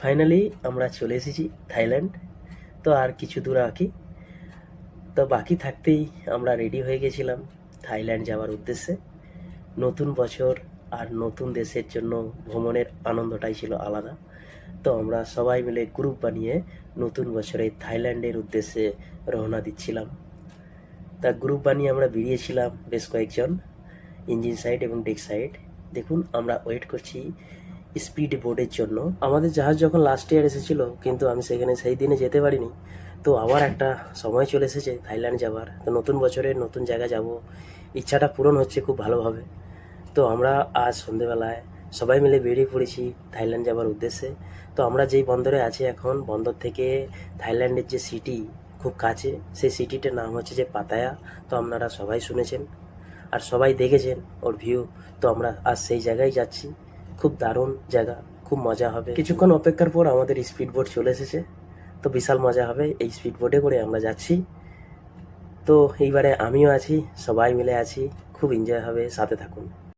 Finally আমরা চলে এসেছি থাইল্যান্ড। তো আর কিছু দূর বাকি। তো বাকি থাকতেই আমরা রেডি হয়ে গেছিলাম থাইল্যান্ড যাওয়ার উদ্দেশ্যে। নতুন বছর আর নতুন দেশের জন্য ভ্রমণের আনন্দটাই ছিল আলাদা। তো আমরা সবাই মিলে গ্রুপ বানিয়ে নতুন বছরে থাইল্যান্ডের উদ্দেশ্যে রওনা দিচ্ছিলাম। তা গ্রুপ বানিয়ে আমরা বেরিয়েছিলাম বেশ কয়েকজন, ইঞ্জিন সাইড এবং ডেক সাইড। দেখুন আমরা ওয়েট করছি স্পিড বোটের জন্য। আমাদের জাহাজ যখন লাস্ট ইয়ার এসেছিল, কিন্তু আমি সেখানে সেই দিনে যেতে পারিনি। তো আবার একটা সময় চলে এসেছে থাইল্যান্ড যাওয়ার। তো নতুন বছরে নতুন জায়গা যাব, ইচ্ছাটা পূরণ হচ্ছে খুব ভালোভাবে। তো আমরা আজ সন্ধেবেলায় সবাই মিলে বেরিয়ে পড়েছি থাইল্যান্ড যাওয়ার উদ্দেশ্যে। তো আমরা যেই বন্দরে আছি এখন, বন্দর থেকে থাইল্যান্ডের যে সিটি খুব কাছে, সেই সিটিটার নাম হচ্ছে যে পাতায়া। তো আপনারা সবাই শুনেছেন আর সবাই দেখেছেন ওর ভিউ। তো আমরা আজ সেই জায়গায় যাচ্ছি। খুব দারুণ জায়গা, খুব মজা হবে। কিছুক্ষণ অপেক্ষার পর আমাদের স্পিড বোট চলে এসেছে। তো বিশাল মজা হবে এই স্পিড বোটে করে আমরা যাচ্ছি। তো এইবারে আমিও আছি, সবাই মিলে আছি, খুব এনজয় হবে, সাথে থাকুন।